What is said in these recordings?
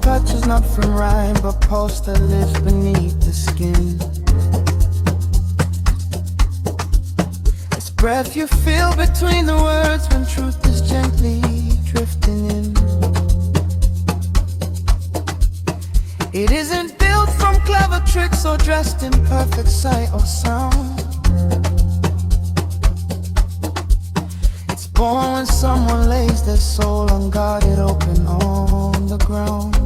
touches not from rhyme, but pulse that lives beneath the skin. It's breath you feel between the words when truth is gently drifting in. It isn't built from clever tricks or dressed in perfect sight or sound. It's born when someone lays their soul unguarded open on the ground.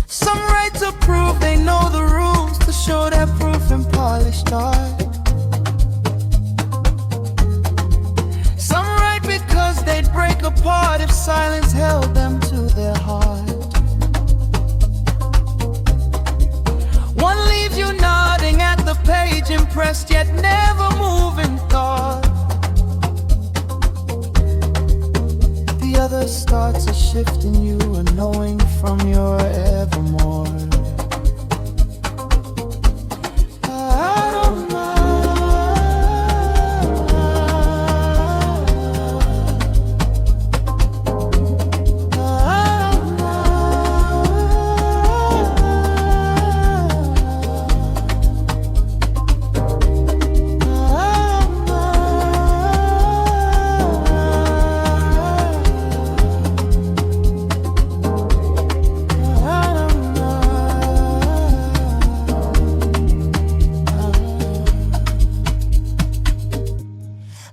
Some write to prove they know the rules, to show their proof in polished art. Some write because they'd break apart if silence held them to their heart. One leaves you nodding at the page, impressed yet never moving thought. The other starts a shift in you, a knowing from your evermore.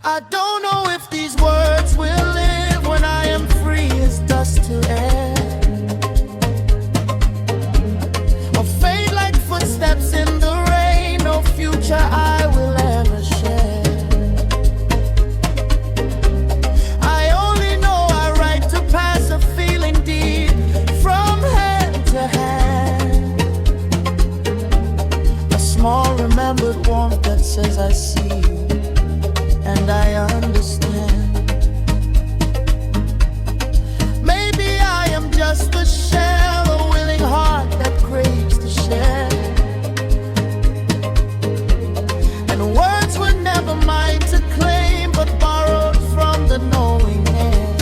I don't know if these words will live when I am free as dust to air, or fade like footsteps in the rain, no future I will ever share. I only know I write to pass a feeling deep from hand to hand, a small remembered warmth that says I see you and I understand. Maybe I am just the shell, a willing heart that craves to share. And words were never mine to claim, but borrowed from the knowing hand.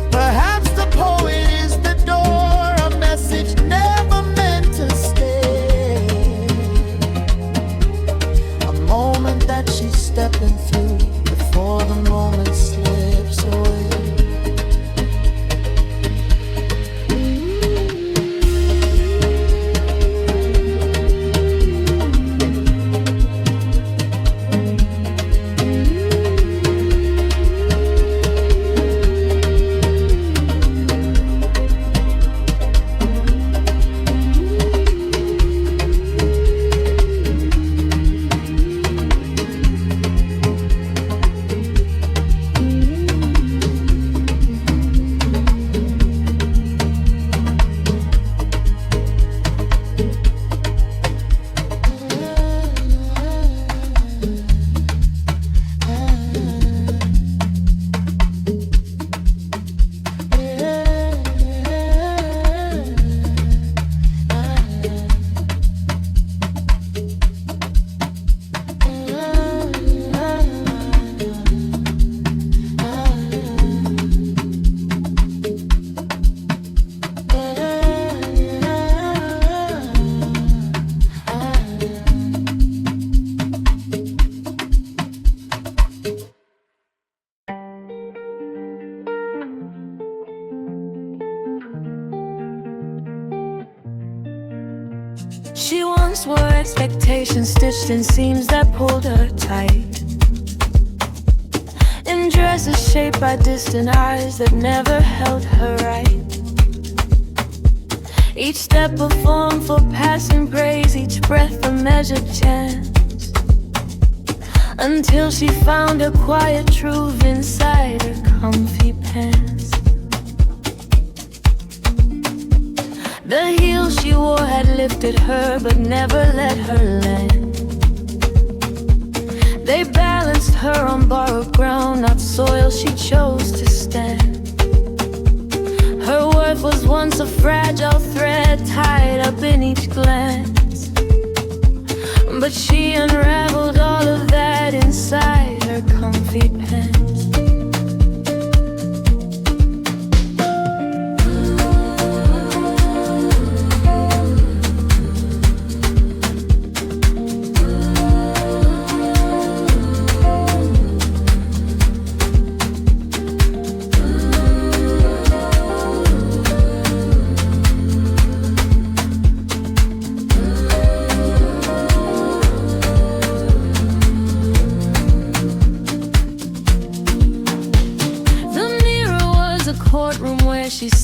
Perhaps the poet is the door, a message never meant to stay. Moment that she's stepping through before the moment slips away. She once wore expectations stitched in seams that pulled her tight, in dresses shaped by distant eyes that never held her right. Each step a form for passing praise, each breath a measured chance, until she found a quiet truth inside her comfy pants. The heels she wore had lifted her, but never let her land. They balanced her on borrowed ground, not soil she chose to stand. Her worth was once a fragile thread tied up in each glance, but she unraveled all of that inside her comfy pants.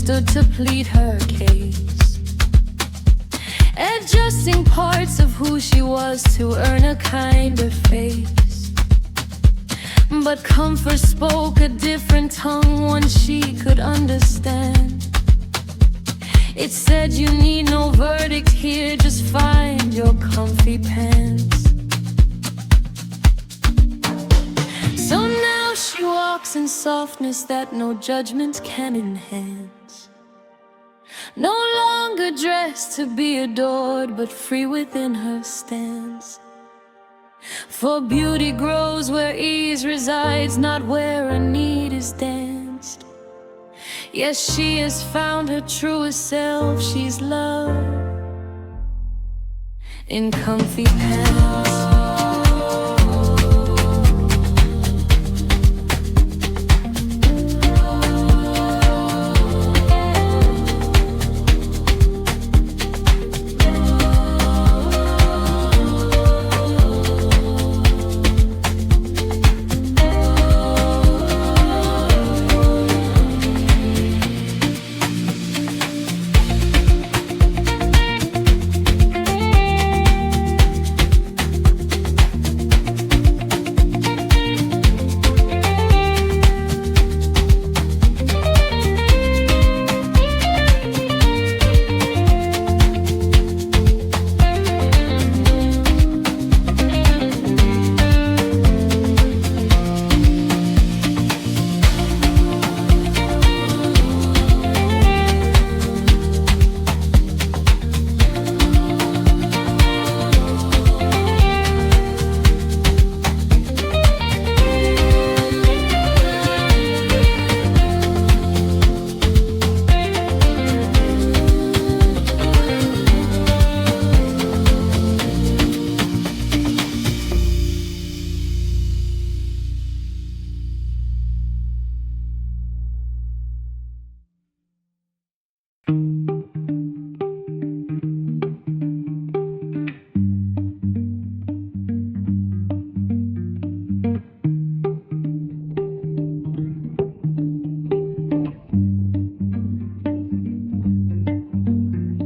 stood to plead her case, adjusting parts of who she was to earn a kinder face. But comfort spoke a different tongue, one she could understand. It said, you need no verdict here, just find your comfy pants. So now she walks in softness that no judgment can enhance, no longer dressed to be adored, but free within her stance. For beauty grows where ease resides, not where a need is danced. Yes, she has found her truest self, she's loved in comfy pants.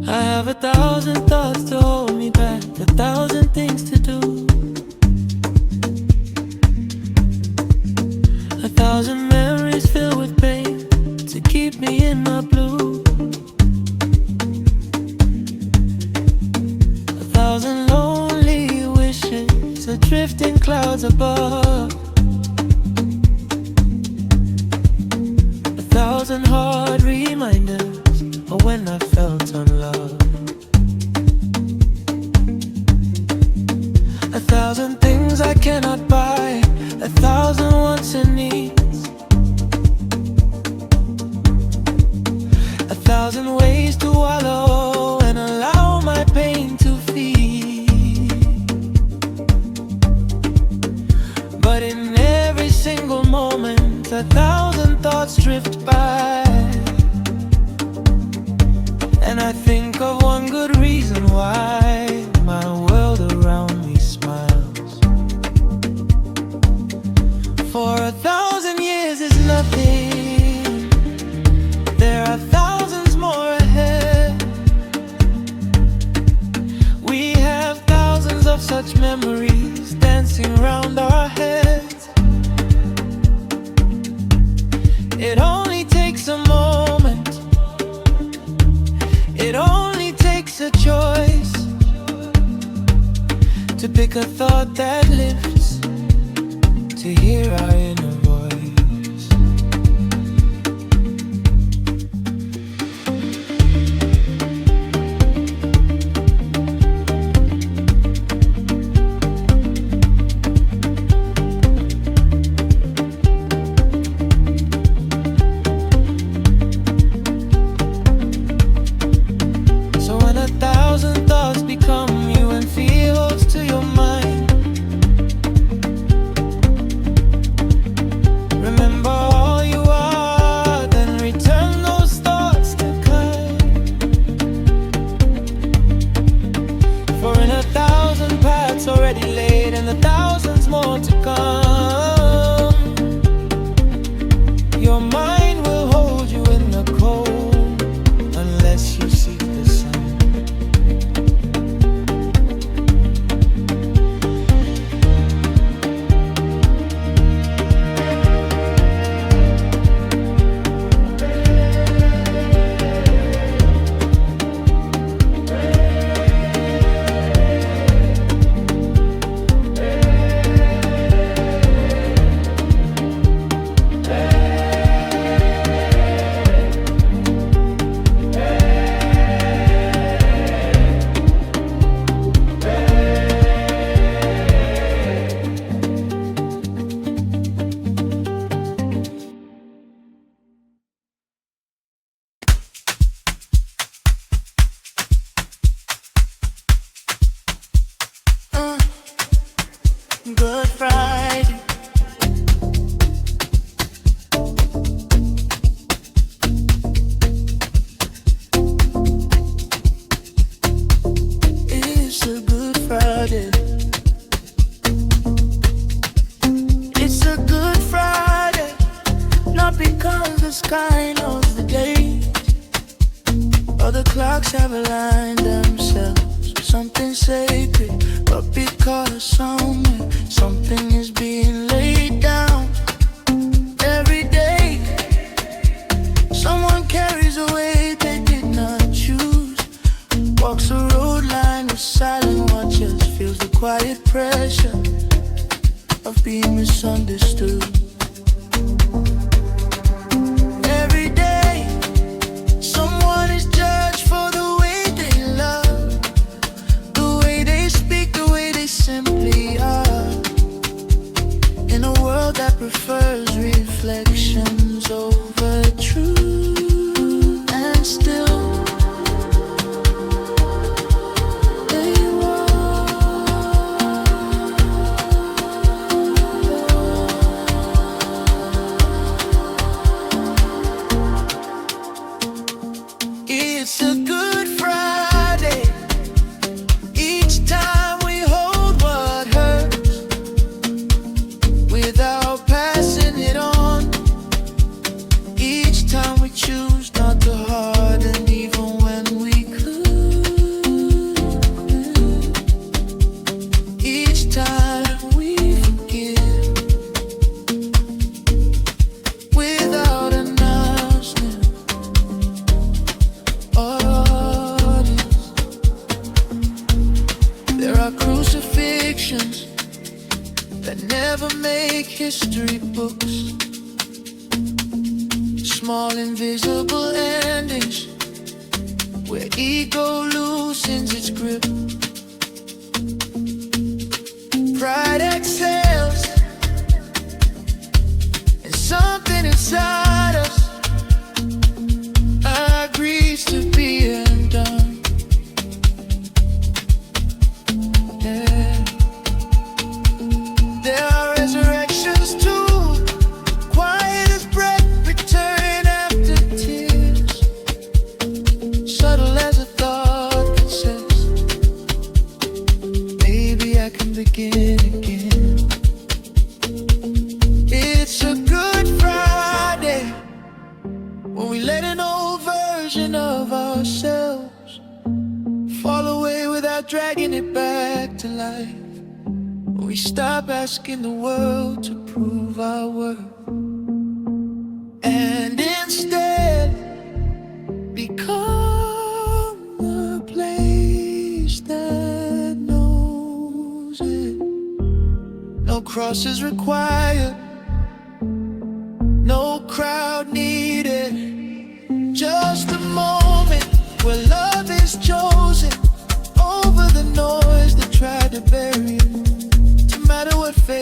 I have 1,000 thoughts to hold me back, 1,000 things to do, 1,000 memories filled with pain to keep me in my blue, 1,000 lonely wishes adrift in clouds above, 1,000 hard reminders of when I felt unloved, 1,000 things I cannot buy, 1,000 wants and needs, 1,000 ways to wallow and allow my pain to feed. But in every single moment, 1,000 thoughts drift by, and I think of one good reason why my world around me smiles. For 1,000 years is nothing, there are thousands more ahead. We have thousands of such memories dancing round our heads. It only takes a moment, it only takes a choice to pick a thought that lifts, to hear our inner voice. So when 1,000 thoughts become you and fields to your mind, remember all you are, then return those thoughts to kind. For in 1,000 paths already laid and 1,000s more to come, your mind will hold you in the cold. Good Friday. It's a Good Friday. It's a Good Friday, not because the sky knows the date or the clocks have aligned themselves with something sacred, but because somewhere something is being laid down. Every day someone carries a weight they did not choose, walks a road lined with silent watchers, feels the quiet pressure of being misunderstood. Every day someone is judged for the way they love, the way they speak, the way they simply are. In a world that prefers reflections over truth, and still they It's a Good Friday. Each time we hold what hurts without passing it on. Each time we choose not to harden even when we could. Each time we forgive without announcement. There are crucifixions that never make history books, small invisible endings where ego loosens its grip. Pride exhales and something inside us agrees to be undone. There are resurrections too, quiet as breath, return after tears, subtle as a thought that says, maybe I can begin again. It's a Good Friday when we let an old version of ourselves fall away without dragging it back to life. We stop asking the world to prove our worth, and instead become the place that knows it. No crosses required, no crowd needed, just a moment where love is chosen over the noise that tried to bury it. No matter what fate